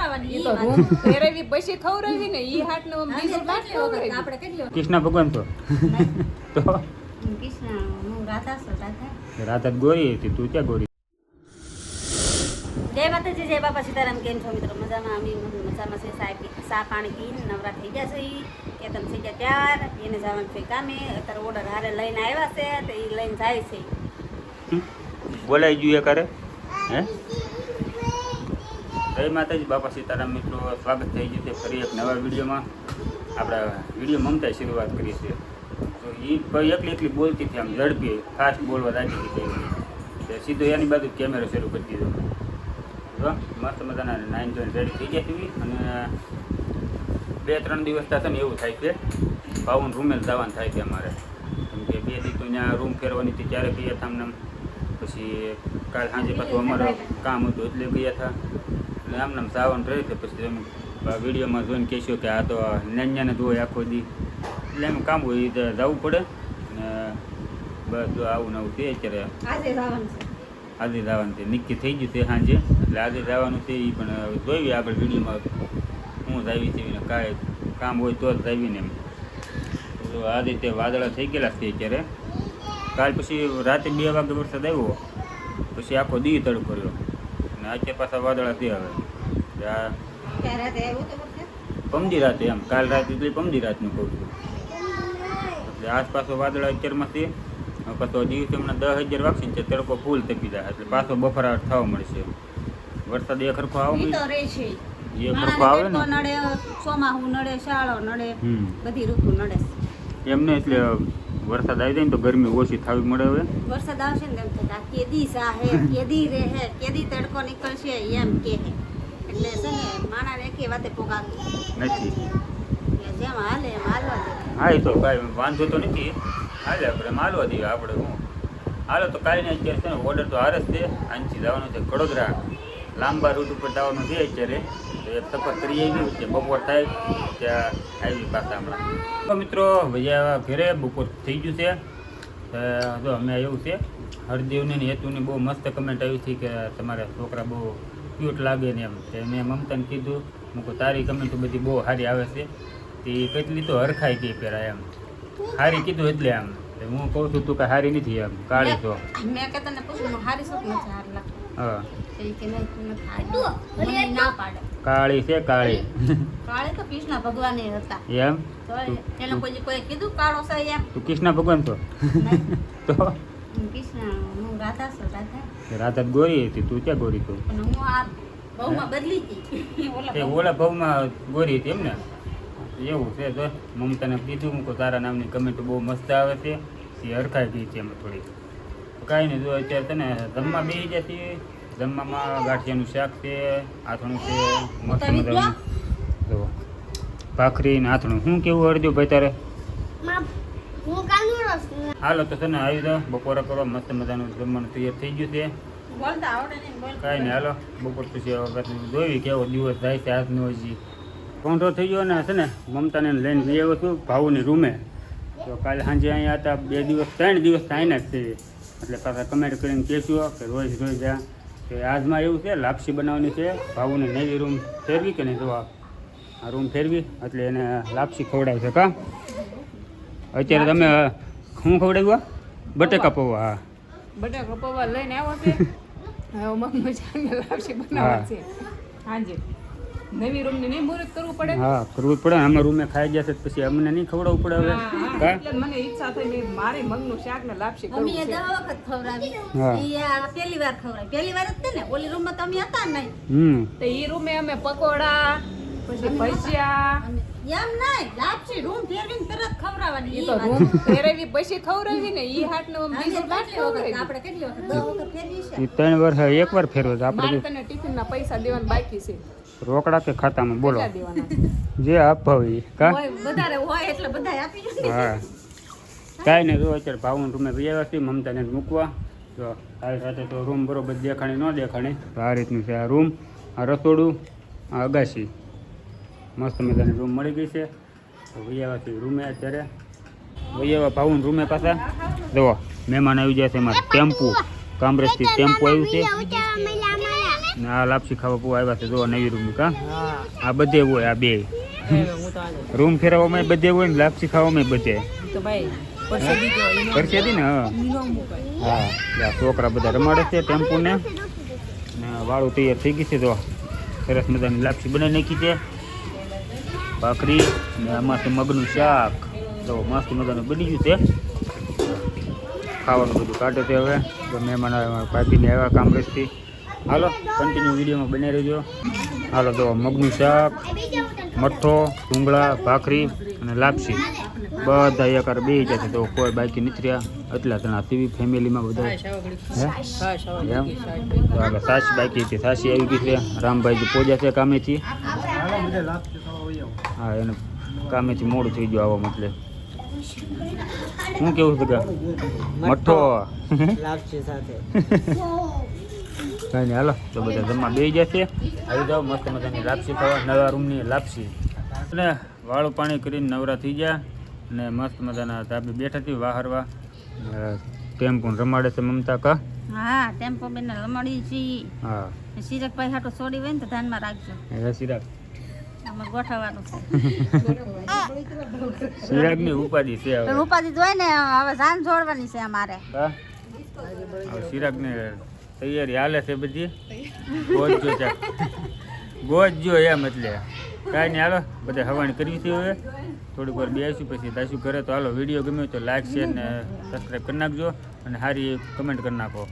ખવરાવવાની ઈ તો રૂમ ફેરવી પછી ખવરાવી ને ઈ હાટ નો બીજો બાટલો વગર આપણે કેટલી કૃષ્ણ ભગવાન તો કૃષ્ણ હું રાધા ગોરી હતી, તું ક્યાં ગોરી? જય માતાજી, જય બાપા સીતારામ. કેમ છો મિત્રો? મજામાં? અમે મજામાં છે. સા પાણી પીને નવરા થઈ ગયા છે. કેતન થઈ ગયા ત્યાર એને જવાનું છે કામે. અત્યારે ઓર્ડર હારે લઈને આવ્યા છે તો એ લઈને જાય છે. બોલાઈ જોઈએ કરે હે? જય માતાજી, બાપા સીતારામ. મિત્રો સ્વાગત થઈ ગયું છે ફરી એક નવા વિડીયોમાં. આપણે વિડીયો મમતા શરૂઆત કરી છે તો એ એકલી બોલતી હતી, આમ ઝડપી ફાસ્ટ બોલવા રાખી હતી. સીધો એની બાજુ કેમેરો શરૂ કરી દીધો. મસ્ત મજાના નાઈન જોઈને રેડી થઈ ગયા હતી. અને 2-3 દિવસ થશે ને એવું થાય છે. ભાવન રૂમે જવાનું થાય છે અમારે, કેમ કે 2 દિવસ તો ત્યાં રૂમ ફેરવાની હતી ત્યારે ગયા હતા અમને. પછી કાલ સાંજે પાછું અમારું કામ હતું એટલે ગયા હતા. એટલે આમને જવાનું રહે છે. પછી તમે વિડીયોમાં જોઈને કહેશો કે આ તો નાન્યાને જોઈ આખો દી, એટલે એમ કામ હોય એ જવું પડે. અને બધું આવું નવું છે. અત્યારે આજે જવાનું છે, નક્કી થઈ ગયું છે સાંજે, એટલે આજે જવાનું છે. એ પણ જોઈએ આગળ વિડીયોમાં હું જાવી છે ને કાંઈ કામ હોય તો જ જાવીને એમ. તો આ રીતે વાદળા થઈ ગયેલા છે અત્યારે. કાલ પછી રાતે 2 વાગે વરસાદ આવ્યો, પછી આખો દી તડકો રહ્યો અને અત્યારે પાછા વાદળા છે. હવે આ પમદી રાતે એમ, કાલ રાતે એટલે પમદી રાતનું કહું છું. એટલે આસપાસો વાદળા અત્યારમાં છે. પાછો દિવસે હમણાં 10,000 વાગશે ને તડકો ફૂલ તપી જાય, એટલે પાછો બફરાટ થવા મળશે. વરસાદ એક સરખો આવે ને, એ સરખો આવે ને, નડે ચોમાસું નડે, શાળો નડે, બધી ઋતુ નડે એમને. એટલે વરસાદ આવી જાય ને તો ગરમી ઓછી થવી મળે. હવે વરસાદ આવશે ને એમ થતા કેદી સાહે, કેદી રહે, કેદી તડકો નીકળશે એમ કે. એટલે છે ને માણાને એકે વાતે પોગાવી નથી. જેમ હાલે એમ હાલવા દે. હા, એ તો કાંઈ વાંધો તો નથી. હાલે આપણે માલવા દઈએ આપણે. હું હાલો તો કાલને અત્યારે છે ને ઓર્ડર તો હારે જ છે. અહીંથી જવાનું છે વડોદરા, લાંબા રૂટ ઉપર જવાનું છે અત્યારે. તો એક સફર કરી આવી છે, બપોર થાય ત્યાં આવી પાછા હમણાં. તો મિત્રો ભૈયા ઘરે બપોર થઈ ગયું છે. જો અમે એવું છે હરદેવની હેતુની બહુ મસ્ત કમેન્ટ આવી હતી કે તમારા છોકરા બહુ ક્યુટ લાગે ને એમ. મેં મમતાને કીધું, હું કહું તારી કમેન્ટ બધી બહુ સારી આવે છે. તે કેટલી તો હરખાઈ ગઈ પેલા એમ, હારી કીધું એટલે આમ. હું કહું છું તું કાંઈ હારી નથી એમ, કાળી તો. મેં કે તને પૂછ્યું હારી શું નથી હાર લાગે? હા, એ કે નહીં તું નથી હારી, મને ના પાડે. કાળી છે કાળી. કાળી તો કૃષ્ણ ભગવાન હતા એમ તો એને કોઈ કીધું કાળો છે એમ? તું કૃષ્ણ ભગવાન તો તો કૃષ્ણ હું રાધા છું. રાધા ગોરી હતી, તું ક્યાં ગોરી તો? પણ હું આ ભાવમાં બદલી હતી. ઓલા ભાવમાં ગોરી હતી એમ ને? એવું છે. તો મમતાને કીધું હું તારા નામની કમેન્ટ બહુ મસ્ત આવે છે. એ હરખાઈ ગઈ છે એમ થોડી. કાંઈ નહીં, જો અત્યારે તને જમવા બેસી જતી. જમવામાં ગાંઠિયાનું શાક છે, આથણું છે મસ્ત મજાનું. જો ભાખરી ને આથણું. શું કેવું અડધું ભાઈ તારે? હાલો તો છે ને આવી જાઓ, બપોરે કરો. મસ્ત મજાનું જમવાનું તૈયાર થઈ ગયું છે. કાંઈ નહીં, હાલો બપોર પછી જોઈ કેવો દિવસ જાય છે આજનો. હજી કોન્ટ્રો થઈ ગયો ને છે ને મમતાને લઈને જઈ આવ્યો છું ભાવુની રૂમે. તો કાલે સાંજે અહીંયા હતા 2 દિવસ 3 દિવસ થાયને જ છે. એટલે પાછા કમેન્ટ કરીને કહેશું કે રોજ જ્યાં કે આજમાં એવું છે લાપસી બનાવવાની છે. ભાવુને નવી રૂમ ફેરવી કે નહીં, જોવા આ રૂમ ફેરવી એટલે એને લાપસી ખવડાવી છે. કા અત્યારે તમે શું ખવડાવ્યું? બટેકા પૌવા. હા, બટેકા પૌવા લઈને આવ્યો છે. હવે મમ્મી જાને લાપસી બનાવવા છે હાંજે. નવી રૂમ ની મુહૂર્ત કરવું પડે. હા, કરવું પડે. અમે રૂમે ખાઈ ગયા છે પછી અમને નહીં ખવડાવવું પડે હવે. એટલે મને ઈચ્છા થઈ મારી મગનું શાક ને લાપસી કરવું છે. અમે 10 વખત ખવડાવી. ઈ આ પહેલી વાર ખવડાવી. પહેલી વાર જ ને ઓલી રૂમ માં તો અમે હતા નહીં. તો ઈ રૂમે અમે પકોડા પછી ભજીયા એમ નહીં, લાપસી રૂમ ફેરવીને તરત ખવડાવવાની. ઈ તો રૂમ ફેરવી પછી ખવડાવી ને ઈ હાટ નો બીજો બાટલો વગર. આપણે કેટલી વખત 10 વખત ફેરવી છે. 3 વર્ષ એકવાર ફેરવો છે આપણે. તને ટિફિન ના પૈસા દેવાના બાકી છે. રોકડા કે ખાતામાં? બોલો જે આપવા હોય. કા વધારે હોય એટલે બધા આપી દે. હા, કાંઈ નહીં. જો અત્યારે ભાવન રૂમે ગયા હતી મમતાને મૂકવા. જો કાલ રાતે તો રૂમ બરોબર દેખાણી ન દેખાણી. આ રીતનું છે આ રૂમ, આ રસોડું, આ અગાસી. મસ્ત મજાની રૂમ મળી ગઈ છે. તો વૈયાવાથી રૂમે અત્યારે વૈયાવા ભાવન રૂમે પાછા. જુઓ મહેમાન આવી જાય છે. એમાં ટેમ્પુ કામરેજથી ટેમ્પુ આવ્યું છે. ને આ લાપસી ખાવા પૂવા આવ્યા છે જો નવી રૂમ કા આ બધે હોય આ બે રૂમ ફેરવવામાં બધે હોય ને લાપસી ખાવામાં બધે પરસેદી ને હા છોકરા બધા રમાડે છે ટેમ્પો ને વાળું તૈયાર થઈ ગઈ છે તો સરસ મજાની લાપસી બનાવી નાખી છે ભાખરી ને આમાંથી મગનું શાક તો મસ્ત મજાનું બની ગયું છે ખાવાનું બધું કાઢે છે હવે તો મહેમાન ભાભીને આવ્યા કામરેજથી હાલો કન્ટિન્યુ વિડીયોમાં બની રહેજો હાલો તો મગનું શાક મઠ્ઠો ભૂંગળા ભાખરી અને લાપસી બધા એકાર બે જશે તો કોઈ બાકી નથી રહ્યા એટલા જણા ટીવી ફેમિલીમાં બધા એમ તો આગળ સાસી બાકી હતી સાસી આવી ગઈ છે રામભાઈ પહોંચ્યા છે કામેથી હા એને કામેથી મોડું થઈ ગયું આવવા મતલબ શું કેવું છે મઠ્ઠો લાપસી સાથે કઈ નહીં હાલો તો બધા જમવા બે જશે આવી જાઓ મસ્ત મજાની લાપસી ખાવા નવા રૂમની લાપસી અને વાળું પાણી કરીને નવરા થઈ ગયા અને મસ્ત મજાના ધાબે બેઠા હતી વાહરવા ટેમ્પો રમાડે છે મમતા કા હા ટેમ્પો બેન રમાડી છી હા સિરકભાઈ હાટો છોડી હોય ને તો ધ્યાનમાં રાખજો હે સિરાગ અમારે ગોઠવવાનું છે સિરાગ ની ઉપાધિ છે હવે ઉપાધિ હોય ને હવે જાન છોડવાની છે અમારે હા હવે સિરાગ ને તૈયારી હાલે છે બધી ગોજજો ચા ગોજજો એમ એટલે કાંઈ નહીં હાલો બધા હવાણી કરવી છે હવે થોડીક વાર બેસીશું પછી તાશું કરે તો હાલો વિડીયો ગમ્યો તો લાઈક શેર ને સબસ્ક્રાઈબ કરી નાખજો અને સારી કમેન્ટ કરી નાખો